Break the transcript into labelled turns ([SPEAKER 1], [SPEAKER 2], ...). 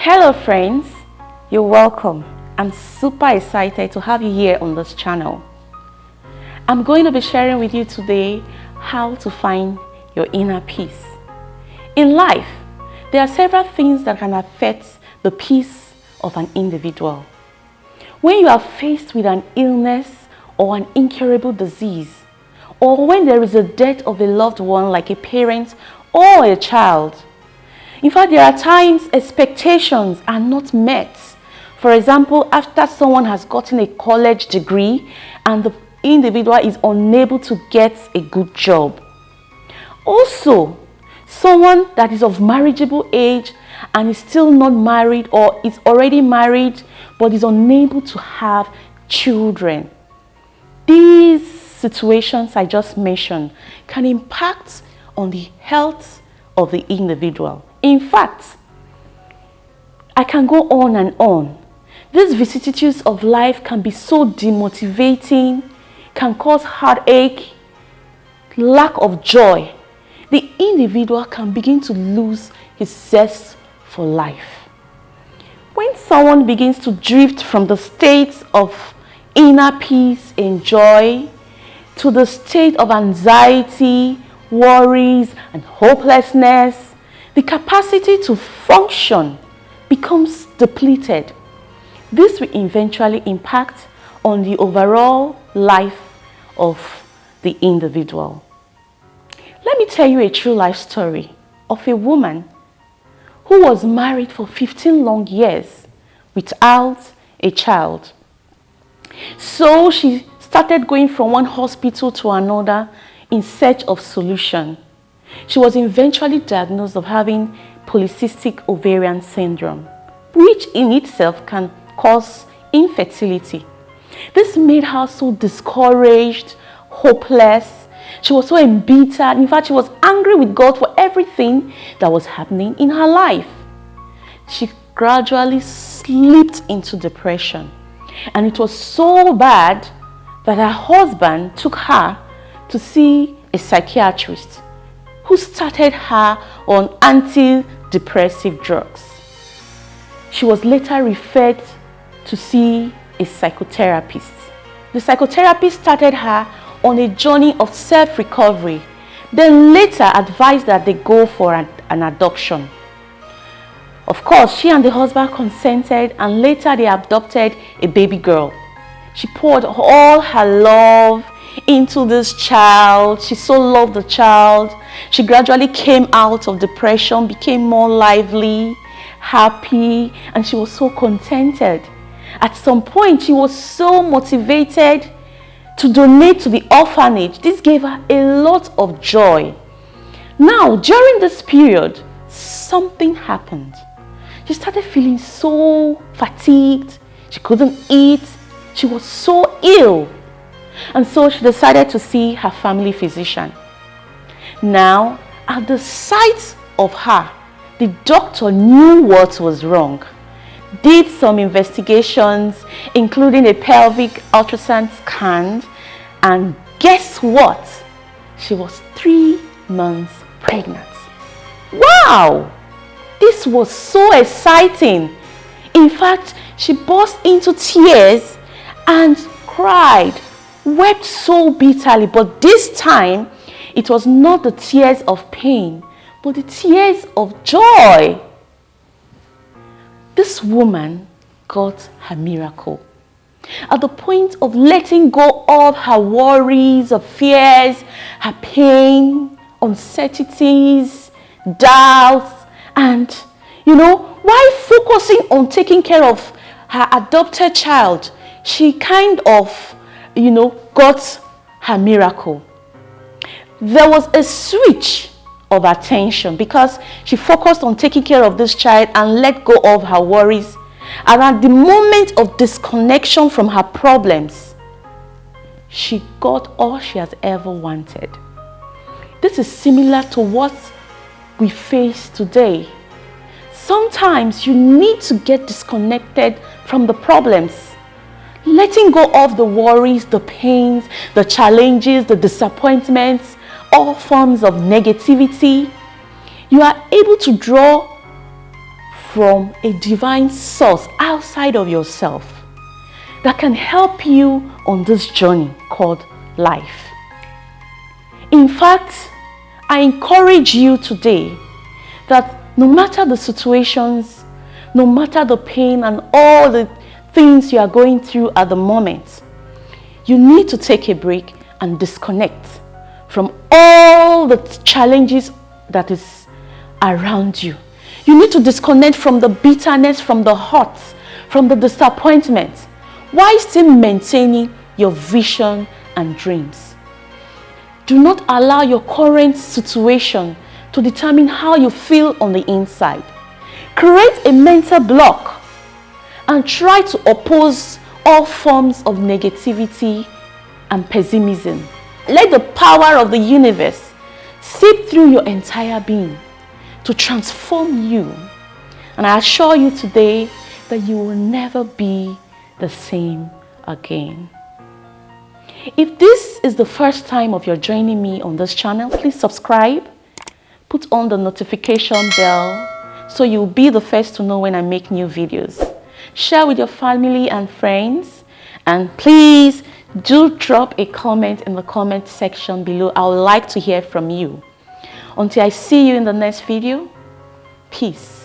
[SPEAKER 1] Hello friends, you're welcome. I'm super excited to have you here on this channel. I'm going to be sharing with you today how to find your inner peace. In life, there are several things that can affect the peace of an individual. When you are faced with an illness or an incurable disease, or when there is a death of a loved one like a parent or a child. In fact, there are times expectations are not met. For example, after someone has gotten a college degree and the individual is unable to get a good job. Also, someone that is of marriageable age and is still not married or is already married but is unable to have children. These situations I just mentioned can impact on the health of the individual. In fact, I can go on and on. These vicissitudes of life can be so demotivating, can cause heartache, lack of joy. The individual can begin to lose his zest for life. When someone begins to drift from the state of inner peace and joy to the state of anxiety, worries, and hopelessness, the capacity to function becomes depleted. This will eventually impact on the overall life of the individual. Let me tell you a true life story of a woman who was married for 15 long years without a child. So she started going from one hospital to another in search of solution. She was eventually diagnosed of having polycystic ovarian syndrome, which in itself can cause infertility. This made her so discouraged, hopeless. She was so embittered. In fact, she was angry with God for everything that was happening in her life. She gradually slipped into depression. And it was so bad that her husband took her to see a psychiatrist who started her on antidepressive drugs. She was later referred to see a psychotherapist. The psychotherapist started her on a journey of self-recovery, then later advised that they go for an adoption. Of course, she and the husband consented and later they adopted a baby girl. She poured all her love into this child. She so loved the child. She gradually came out of depression, became more lively, happy, and she was so contented. At some point, she was so motivated to donate to the orphanage. This gave her a lot of joy. Now, during this period, something happened. She started feeling so fatigued. She couldn't eat. She was so ill. And so she decided to see her family physician. Now, at the sight of her, the doctor knew what was wrong. Did some investigations, including a pelvic ultrasound scan, and guess what? She was 3 months pregnant. Wow! This was so exciting. In fact, she burst into tears and cried, wept so bitterly, but this time it was not the tears of pain, but the tears of joy. This woman got her miracle. At the point of letting go of her worries, her fears, her pain, uncertainties, doubts, and while focusing on taking care of her adopted child, she kind of got her miracle. There was a switch of attention because she focused on taking care of this child and let go of her worries. And at the moment of disconnection from her problems, she got all she has ever wanted. This is similar to what we face today. Sometimes you need to get disconnected from the problems. Letting go of the worries, the pains, the challenges, the disappointments, all forms of negativity. You are able to draw from a divine source outside of yourself that can help you on this journey called life. In fact, I encourage you today that no matter the situations, no matter the pain and all the things you are going through at the moment, you need to take a break and disconnect from all the challenges that is around you. You need to disconnect from the bitterness, from the hurt, from the disappointment, while still maintaining your vision and dreams. Do not allow your current situation to determine how you feel on the inside. Create a mental block and try to oppose all forms of negativity and pessimism. Let the power of the universe seep through your entire being to transform you. And I assure you today that you will never be the same again. If this is the first time of your joining me on this channel, please subscribe, put on the notification bell so you'll be the first to know when I make new videos. Share with your family and friends, and please do drop a comment in the comment section below. I would like to hear from you. Until I see you in the next video, peace.